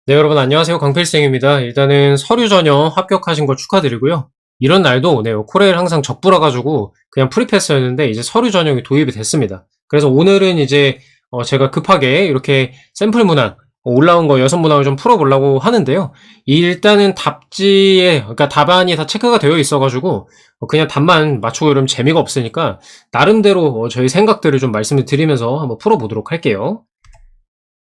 네, 여러분 안녕하세요. 강필생입니다. 일단은 서류 전형 합격하신 거 축하드리고요. 이런 날도 오네요. 코레일 항상 적부라 가지고 그냥 프리패스였는데 이제 서류 전형이 도입이 됐습니다. 그래서 오늘은 이제 제가 급하게 이렇게 샘플 문항 올라온 거 6문항을 좀 풀어보려고 하는데요. 일단은 답지에 그러니까 답안이 다 체크가 되어 있어가지고 그냥 답만 맞추고 이러면 재미가 없으니까 나름대로 저희 생각들을 좀 말씀을 드리면서 한번 풀어보도록 할게요.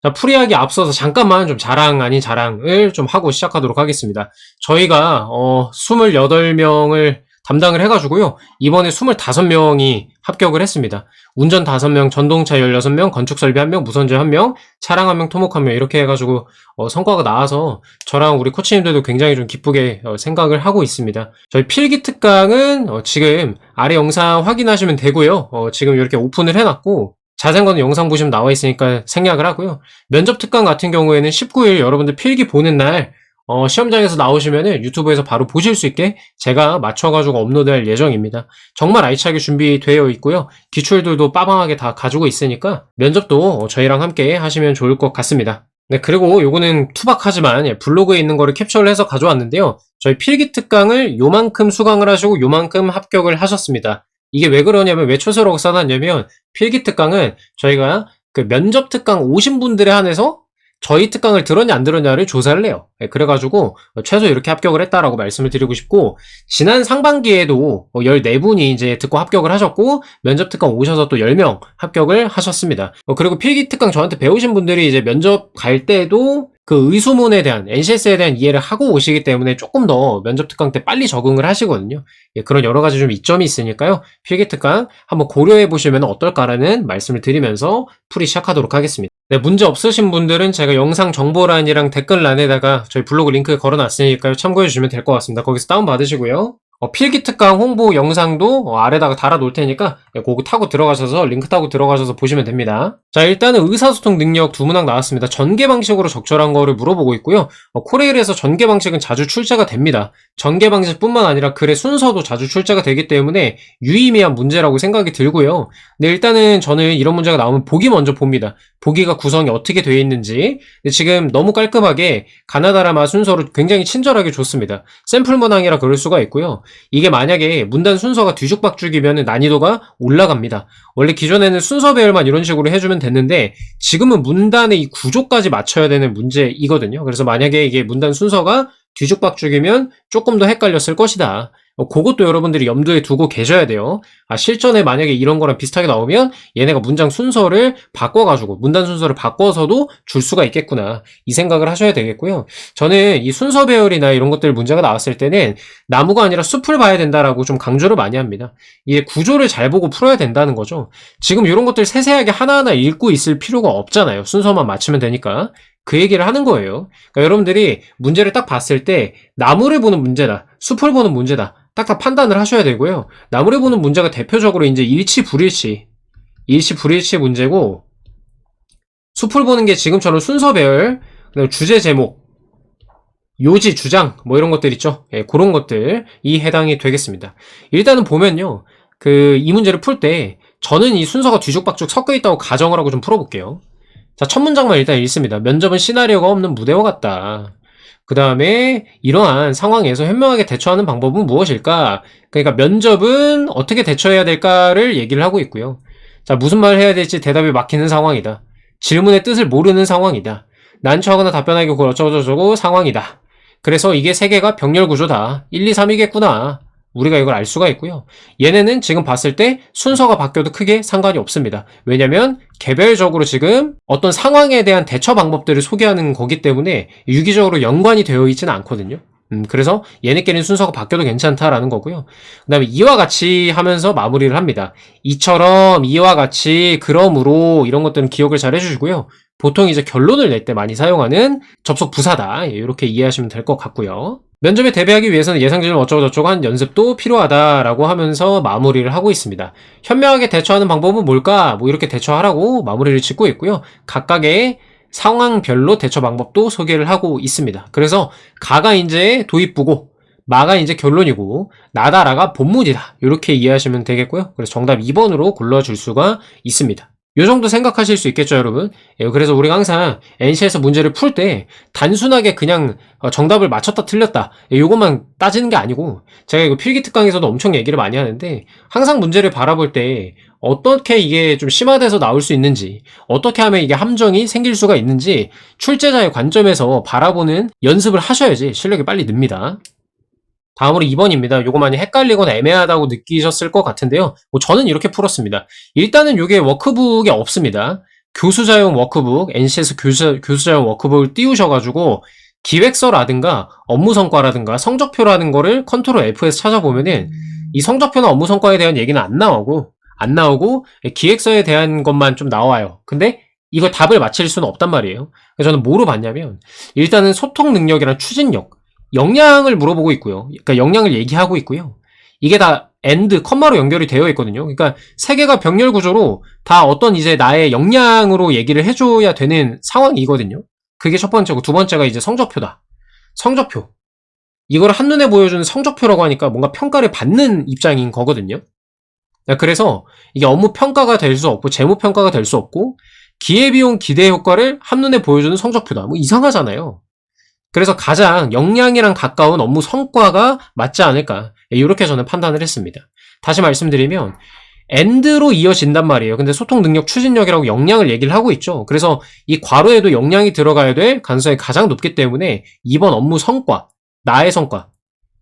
자, 풀이하기 앞서서 잠깐만 좀 자랑 아닌 자랑을 좀 하고 시작하도록 하겠습니다. 저희가 28명을 담당을 해가지고요. 이번에 25명이 합격을 했습니다. 운전 5명, 전동차 16명, 건축설비 1명, 무선제 1명, 차량 1명, 토목 1명 이렇게 해가지고 성과가 나와서 저랑 우리 코치님들도 굉장히 좀 기쁘게 생각을 하고 있습니다. 저희 필기 특강은 지금 아래 영상 확인하시면 되고요. 지금 이렇게 오픈을 해놨고 자세한 거는 영상 보시면 나와 있으니까 생략을 하고요. 면접 특강 같은 경우에는 19일 여러분들 필기 보는 날 시험장에서 나오시면은 유튜브에서 바로 보실 수 있게 제가 맞춰가지고 업로드할 예정입니다. 정말 알차게 준비되어 있고요. 기출들도 빠방하게 다 가지고 있으니까 면접도 저희랑 함께 하시면 좋을 것 같습니다. 네, 그리고 요거는 투박하지만 블로그에 있는 거를 캡처를 해서 가져왔는데요. 저희 필기 특강을 요만큼 수강을 하시고 요만큼 합격을 하셨습니다. 이게 왜 그러냐면 왜 초서라고 써놨냐면 필기 특강은 저희가 그 면접 특강 오신 분들에 한해서 저희 특강을 들었냐 안 들었냐를 조사를 해요. 그래가지고 최소 이렇게 합격을 했다라고 말씀을 드리고 싶고 지난 상반기에도 14분이 이제 듣고 합격을 하셨고 면접 특강 오셔서 또 10명 합격을 하셨습니다. 그리고 필기 특강 저한테 배우신 분들이 이제 면접 갈 때도 그 의수문에 대한 NCS에 대한 이해를 하고 오시기 때문에 조금 더 면접 특강 때 빨리 적응을 하시거든요. 그런 여러 가지 좀 이점이 있으니까요. 필기 특강 한번 고려해 보시면 어떨까라는 말씀을 드리면서 풀이 시작하도록 하겠습니다. 네, 문제 없으신 분들은 제가 영상 정보란이랑 댓글란에다가 저희 블로그 링크 걸어놨으니까요. 참고해 주시면 될 것 같습니다. 거기서 다운받으시고요. 필기 특강 홍보 영상도 아래다가 달아 놓을 테니까 그거 타고 들어가셔서 링크 타고 들어가셔서 보시면 됩니다. 자, 일단은 의사소통 능력 2문항 나왔습니다. 전개 방식으로 적절한 거를 물어보고 있고요. 코레일에서 전개 방식은 자주 출제가 됩니다. 전개 방식뿐만 아니라 글의 순서도 자주 출제가 되기 때문에 유의미한 문제라고 생각이 들고요. 근데 일단은 저는 이런 문제가 나오면 보기 먼저 봅니다. 보기가 구성이 어떻게 되어 있는지. 지금 너무 깔끔하게 가나다라마 순서로 굉장히 친절하게 줬습니다. 샘플 문항이라 그럴 수가 있고요. 이게 만약에 문단 순서가 뒤죽박죽이면 난이도가 올라갑니다. 원래 기존에는 순서 배열만 이런 식으로 해주면 됐는데 지금은 문단의 이 구조까지 맞춰야 되는 문제이거든요. 그래서 만약에 이게 문단 순서가 뒤죽박죽이면 조금 더 헷갈렸을 것이다. 그것도 여러분들이 염두에 두고 계셔야 돼요. 실전에 만약에 이런 거랑 비슷하게 나오면 얘네가 문장 순서를 바꿔가지고 문단 순서를 바꿔서도 줄 수가 있겠구나 이 생각을 하셔야 되겠고요. 저는 이 순서 배열이나 이런 것들 문제가 나왔을 때는 나무가 아니라 숲을 봐야 된다라고 좀 강조를 많이 합니다. 이게 구조를 잘 보고 풀어야 된다는 거죠. 지금 이런 것들 세세하게 하나하나 읽고 있을 필요가 없잖아요. 순서만 맞추면 되니까. 그 얘기를 하는 거예요. 그러니까 여러분들이 문제를 딱 봤을 때 나무를 보는 문제다, 숲을 보는 문제다 딱딱 판단을 하셔야 되고요. 나무를 보는 문제가 대표적으로 이제 일치 불일치 문제고 숲을 보는 게 지금처럼 순서 배열, 그다음에 주제 제목, 요지, 주장 뭐 이런 것들 있죠. 그런 것들이 해당이 되겠습니다. 일단은 보면요. 이 문제를 풀 때 저는 이 순서가 뒤죽박죽 섞여 있다고 가정을 하고 좀 풀어볼게요. 자, 첫 문장만 일단 읽습니다. 면접은 시나리오가 없는 무대와 같다. 그 다음에 이러한 상황에서 현명하게 대처하는 방법은 무엇일까? 그러니까 면접은 어떻게 대처해야 될까를 얘기를 하고 있고요. 자, 무슨 말을 해야 될지 대답이 막히는 상황이다. 질문의 뜻을 모르는 상황이다. 난처하거나 답변하기 그걸 어쩌고저쩌고 상황이다. 그래서 이게 세 개가 병렬 구조다. 1, 2, 3이겠구나. 우리가 이걸 알 수가 있고요. 얘네는 지금 봤을 때 순서가 바뀌어도 크게 상관이 없습니다. 왜냐면 개별적으로 지금 어떤 상황에 대한 대처 방법들을 소개하는 거기 때문에 유기적으로 연관이 되어 있지는 않거든요. 그래서 얘네끼리는 순서가 바뀌어도 괜찮다라는 거고요. 그 다음에 이와 같이 하면서 마무리를 합니다. 이처럼, 이와 같이, 그러므로 이런 것들은 기억을 잘 해주시고요. 보통 이제 결론을 낼 때 많이 사용하는 접속 부사다. 이렇게 이해하시면 될 것 같고요. 면접에 대비하기 위해서는 예상 질문 어쩌고저쩌고 한 연습도 필요하다라고 하면서 마무리를 하고 있습니다. 현명하게 대처하는 방법은 뭘까? 뭐 이렇게 대처하라고 마무리를 짓고 있고요. 각각의 상황별로 대처 방법도 소개를 하고 있습니다. 그래서 가가 이제 도입부고 마가 이제 결론이고 나다라가 본문이다. 이렇게 이해하시면 되겠고요. 그래서 정답 2번으로 골라줄 수가 있습니다. 요 정도 생각하실 수 있겠죠, 여러분? 예, 그래서 우리가 항상 NC에서 문제를 풀 때 단순하게 그냥 정답을 맞췄다 틀렸다 요것만 따지는 게 아니고, 제가 이거 필기특강에서도 엄청 얘기를 많이 하는데, 항상 문제를 바라볼 때 어떻게 이게 좀 심화돼서 나올 수 있는지, 어떻게 하면 이게 함정이 생길 수가 있는지 출제자의 관점에서 바라보는 연습을 하셔야지 실력이 빨리 늡니다. 다음으로 2번입니다. 요거 많이 헷갈리거나 애매하다고 느끼셨을 것 같은데요. 뭐 저는 이렇게 풀었습니다. 일단은 요게 워크북에 없습니다. 교수자용 워크북, NC에서 교수자용 워크북을 띄우셔가지고 기획서라든가 업무성과라든가 성적표라는 거를 컨트롤 F에서 찾아보면은 이 성적표나 업무성과에 대한 얘기는 안 나오고 기획서에 대한 것만 좀 나와요. 근데 이거 답을 맞힐 수는 없단 말이에요. 그래서 저는 뭐로 봤냐면, 일단은 소통 능력이랑 추진력, 역량을 물어보고 있고요. 그러니까 역량을 얘기하고 있고요. 이게 다 and, 컴마로 연결이 되어 있거든요. 그러니까 세 개가 병렬 구조로 다 어떤 이제 나의 역량으로 얘기를 해줘야 되는 상황이거든요. 그게 첫 번째고, 두 번째가 이제 성적표다. 성적표. 이걸 한눈에 보여주는 성적표라고 하니까 뭔가 평가를 받는 입장인 거거든요. 그래서 이게 업무 평가가 될 수 없고, 재무 평가가 될 수 없고, 기회비용 기대 효과를 한눈에 보여주는 성적표다. 뭐 이상하잖아요. 그래서 가장 역량이랑 가까운 업무 성과가 맞지 않을까, 이렇게 저는 판단을 했습니다. 다시 말씀드리면 and로 이어진단 말이에요. 근데 소통 능력, 추진력이라고 역량을 얘기를 하고 있죠. 그래서 이 괄호에도 역량이 들어가야 될 가능성이 가장 높기 때문에 2번 업무 성과, 나의 성과,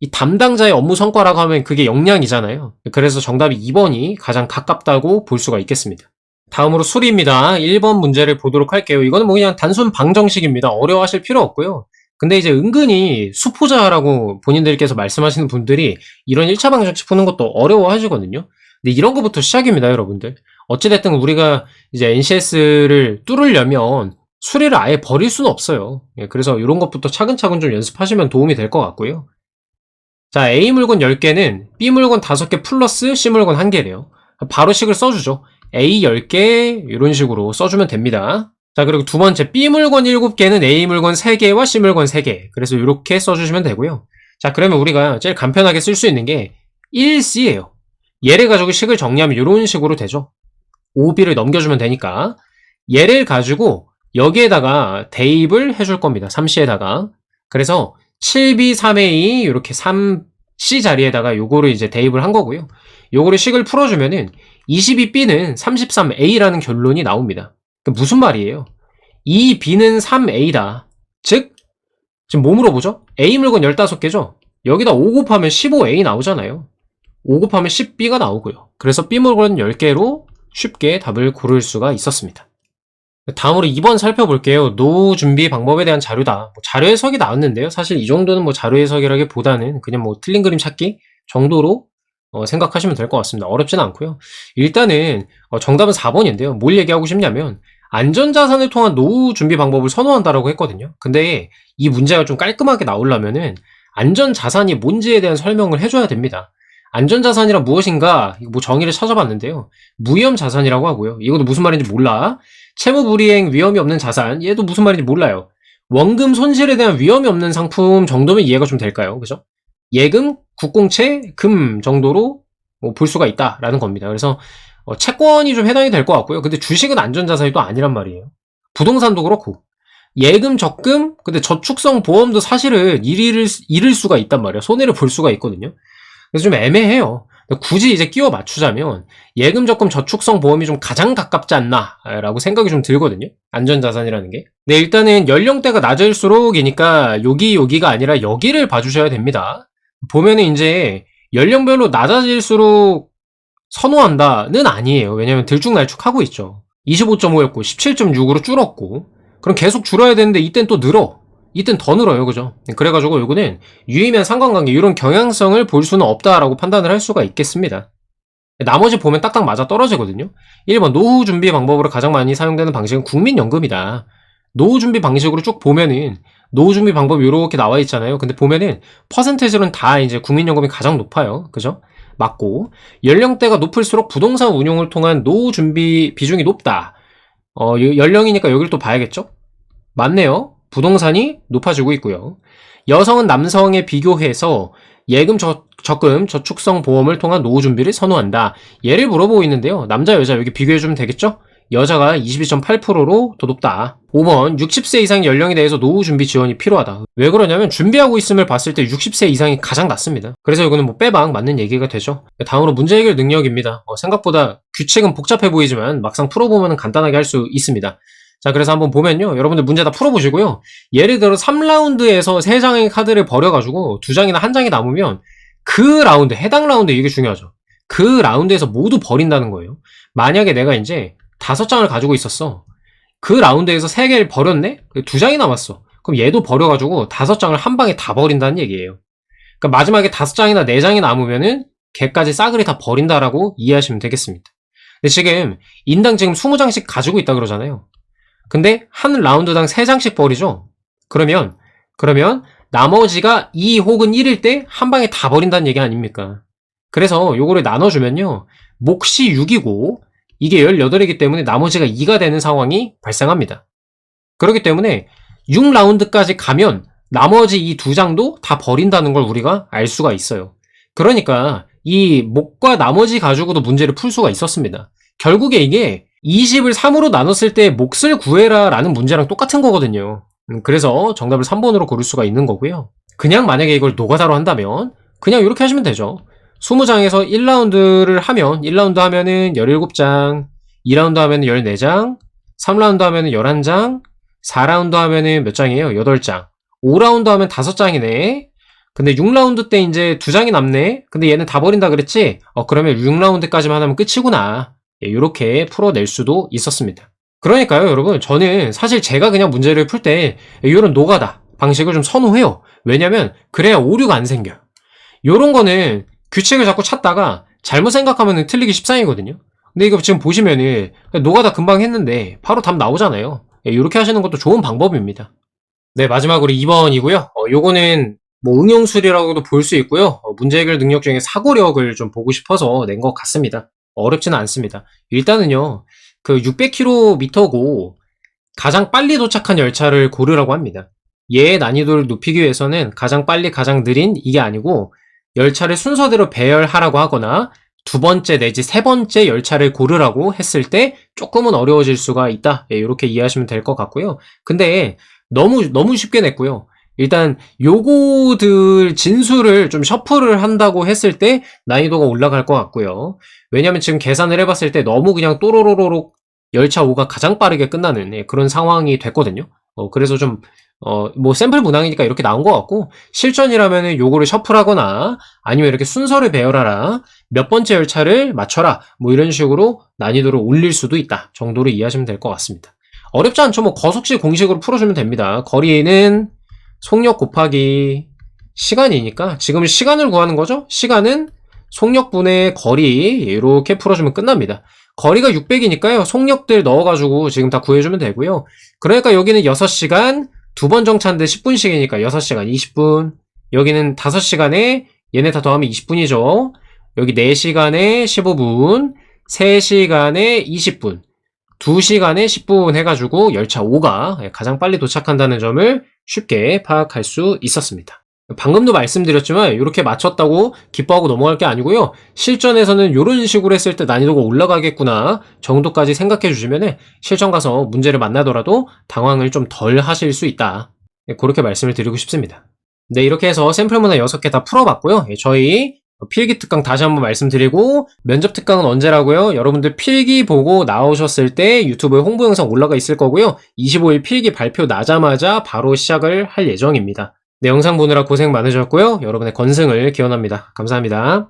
이 담당자의 업무 성과라고 하면 그게 역량이잖아요. 그래서 정답이 2번이 가장 가깝다고 볼 수가 있겠습니다. 다음으로 수리입니다. 1번 문제를 보도록 할게요. 이거는 뭐 그냥 단순 방정식입니다. 어려워하실 필요 없고요. 근데 이제 은근히 수포자라고 본인들께서 말씀하시는 분들이 이런 1차 방정식 푸는 것도 어려워하시거든요. 근데 이런 것부터 시작입니다, 여러분들. 어찌됐든 우리가 이제 NCS를 뚫으려면 수리를 아예 버릴 수는 없어요. 그래서 이런 것부터 차근차근 좀 연습하시면 도움이 될 것 같고요. 자, A 물건 10개는 B 물건 5개 플러스 C 물건 1개래요. 바로 식을 써주죠. A 10개 이런 식으로 써주면 됩니다. 자, 그리고 두 번째, B 물건 7개는 A 물건 3개와 C 물건 3개. 그래서 이렇게 써주시면 되고요. 자, 그러면 우리가 제일 간편하게 쓸 수 있는 게 1C예요. 얘를 가지고 식을 정리하면 이런 식으로 되죠. 5B를 넘겨주면 되니까. 얘를 가지고 여기에다가 대입을 해줄 겁니다. 3C에다가. 그래서 7B, 3A 이렇게 3C 자리에다가 요거를 이제 대입을 한 거고요. 요거를 식을 풀어주면은 22B는 33A라는 결론이 나옵니다. 무슨 말이에요? 2B는 3A다. 즉, 지금 뭐 물어보죠? A 물건 15개죠? 여기다 5 곱하면 15A 나오잖아요. 5 곱하면 10B가 나오고요. 그래서 B 물건 10개로 쉽게 답을 고를 수가 있었습니다. 다음으로 2번 살펴볼게요. 노후 준비 방법에 대한 자료다. 뭐 자료 해석이 나왔는데요. 사실 이 정도는 뭐 자료 해석이라기보다는 그냥 뭐 틀린 그림 찾기 정도로 생각하시면 될 것 같습니다. 어렵지는 않고요. 일단은 정답은 4번인데요. 뭘 얘기하고 싶냐면 안전자산을 통한 노후 준비 방법을 선호한다라고 했거든요. 근데 이 문제가 좀 깔끔하게 나오려면은 안전자산이 뭔지에 대한 설명을 해줘야 됩니다. 안전자산이란 무엇인가? 뭐 정의를 찾아봤는데요. 무위험자산이라고 하고요. 이것도 무슨 말인지 몰라. 채무불이행 위험이 없는 자산, 얘도 무슨 말인지 몰라요. 원금 손실에 대한 위험이 없는 상품 정도면 이해가 좀 될까요? 그죠? 예금, 국공채, 금 정도로 볼 수가 있다라는 겁니다. 그래서 채권이 좀 해당이 될 것 같고요. 근데 주식은 안전자산이 또 아니란 말이에요. 부동산도 그렇고 예금, 적금, 근데 저축성 보험도 사실은 잃을 수가 있단 말이에요. 손해를 볼 수가 있거든요. 그래서 좀 애매해요. 굳이 이제 끼워 맞추자면 예금, 적금, 저축성 보험이 좀 가장 가깝지 않나 라고 생각이 좀 들거든요. 안전자산이라는 게. 네, 일단은 연령대가 낮을수록이니까 여기가 아니라 여기를 봐주셔야 됩니다. 보면은 이제 연령별로 낮아질수록 선호한다는 아니에요. 왜냐면 들쭉날쭉하고 있죠. 25.5였고 17.6으로 줄었고, 그럼 계속 줄어야 되는데 이땐 또 늘어. 이땐 더 늘어요. 그죠? 그래가지고 요거는 유의면 상관관계 이런 경향성을 볼 수는 없다라고 판단을 할 수가 있겠습니다. 나머지 보면 딱딱 맞아 떨어지거든요. 1번 노후 준비 방법으로 가장 많이 사용되는 방식은 국민연금이다. 노후 준비 방식으로 쭉 보면은 노후 준비 방법이 이렇게 나와 있잖아요. 근데 보면은 퍼센테이지로는 다 이제 국민연금이 가장 높아요. 그죠? 맞고, 연령대가 높을수록 부동산 운용을 통한 노후 준비 비중이 높다. 연령이니까 여기를 또 봐야겠죠? 맞네요. 부동산이 높아지고 있고요. 여성은 남성에 비교해서 예금, 적금, 저축성 보험을 통한 노후 준비를 선호한다. 얘를 물어보고 있는데요. 남자, 여자 여기 비교해주면 되겠죠? 여자가 22.8%로 더 높다. 5번 60세 이상 연령에 대해서 노후 준비 지원이 필요하다. 왜 그러냐면 준비하고 있음을 봤을 때 60세 이상이 가장 낮습니다. 그래서 이거는 뭐 빼박 맞는 얘기가 되죠. 다음으로 문제 해결 능력입니다. 생각보다 규칙은 복잡해 보이지만 막상 풀어보면 간단하게 할 수 있습니다. 자, 그래서 한번 보면요. 여러분들 문제 다 풀어보시고요. 예를 들어 3라운드에서 3장의 카드를 버려가지고 2장이나 1장이 남으면 그 라운드, 해당 라운드 이게 중요하죠. 그 라운드에서 모두 버린다는 거예요. 만약에 내가 이제 5장을 가지고 있었어. 그 라운드에서 3개를 버렸네? 2장이 남았어. 그럼 얘도 버려가지고 5장을 한 방에 다 버린다는 얘기예요. 그러니까 마지막에 5장이나 4장이 남으면은 걔까지 싸그리 다 버린다라고 이해하시면 되겠습니다. 근데 지금 인당 지금 20장씩 가지고 있다 그러잖아요. 근데 한 라운드당 3장씩 버리죠? 그러면 나머지가 2 혹은 1일 때 한 방에 다 버린다는 얘기 아닙니까? 그래서 요거를 나눠주면요. 몫이 6이고 이게 18이기 때문에 나머지가 2가 되는 상황이 발생합니다. 그렇기 때문에 6라운드까지 가면 나머지 이 2장도 다 버린다는 걸 우리가 알 수가 있어요. 그러니까 이 몫과 나머지 가지고도 문제를 풀 수가 있었습니다. 결국에 이게 20을 3으로 나눴을 때 몫을 구해라 라는 문제랑 똑같은 거거든요. 그래서 정답을 3번으로 고를 수가 있는 거고요. 그냥 만약에 이걸 노가다로 한다면 그냥 이렇게 하시면 되죠. 20장에서 1라운드를 하면 1라운드 하면은 17장, 2라운드 하면은 14장, 3라운드 하면은 11장, 4라운드 하면은 몇 장이에요? 8장. 5라운드 하면 5장이네. 근데 6라운드 때 이제 2장이 남네. 근데 얘는 다 버린다 그랬지? 그러면 6라운드까지만 하면 끝이구나. 이렇게 풀어낼 수도 있었습니다. 그러니까요, 여러분. 저는 사실 제가 그냥 문제를 풀 때 이런 노가다 방식을 좀 선호해요. 왜냐면 그래야 오류가 안 생겨요. 요런 거는 규칙을 자꾸 찾다가 잘못 생각하면 틀리기 십상이거든요. 근데 이거 지금 보시면은 노가다 금방 했는데 바로 답 나오잖아요. 이렇게 하시는 것도 좋은 방법입니다. 네, 마지막으로 2번이고요. 요거는 뭐 응용술이라고도 볼 수 있고요. 문제 해결 능력 중에 사고력을 좀 보고 싶어서 낸 것 같습니다. 어렵지는 않습니다. 일단은요, 그 600km고 가장 빨리 도착한 열차를 고르라고 합니다. 얘의 난이도를 높이기 위해서는 가장 빨리 가장 느린 이게 아니고 열차를 순서대로 배열하라고 하거나 2번째 내지 3번째 열차를 고르라고 했을 때 조금은 어려워질 수가 있다. 이렇게 이해하시면 될 것 같고요. 근데 너무 쉽게 냈고요. 일단 요거들 진수를 좀 셔플을 한다고 했을 때 난이도가 올라갈 것 같고요. 왜냐면 지금 계산을 해봤을 때 너무 그냥 또로로로록 열차 5가 가장 빠르게 끝나는 그런 상황이 됐거든요. 그래서 좀 뭐 샘플 문항이니까 이렇게 나온 것 같고, 실전이라면은 요거를 셔플하거나 아니면 이렇게 순서를 배열하라, 몇 번째 열차를 맞춰라, 뭐 이런 식으로 난이도를 올릴 수도 있다 정도로 이해하시면 될 것 같습니다. 어렵지 않죠. 뭐 거속식 공식으로 풀어주면 됩니다. 거리는 속력 곱하기 시간이니까 지금 시간을 구하는 거죠. 시간은 속력분의 거리, 이렇게 풀어주면 끝납니다. 거리가 600이니까요. 속력들 넣어가지고 지금 다 구해주면 되고요. 그러니까 여기는 6시간, 2번 정차인데 10분씩이니까 6시간 20분. 여기는 5시간에 얘네 다 더하면 20분이죠. 여기 4시간에 15분, 3시간에 20분, 2시간에 10분 해가지고 열차 5가 가장 빨리 도착한다는 점을 쉽게 파악할 수 있었습니다. 방금도 말씀드렸지만 이렇게 맞췄다고 기뻐하고 넘어갈 게 아니고요. 실전에서는 이런 식으로 했을 때 난이도가 올라가겠구나 정도까지 생각해 주시면 실전 가서 문제를 만나더라도 당황을 좀 덜 하실 수 있다. 그렇게 말씀을 드리고 싶습니다. 네, 이렇게 해서 샘플 문항 6개 다 풀어봤고요. 저희 필기 특강 다시 한번 말씀드리고, 면접 특강은 언제라고요? 여러분들 필기 보고 나오셨을 때 유튜브에 홍보 영상 올라가 있을 거고요. 25일 필기 발표 나자마자 바로 시작을 할 예정입니다. 네, 영상 보느라 고생 많으셨고요. 여러분의 건승을 기원합니다. 감사합니다.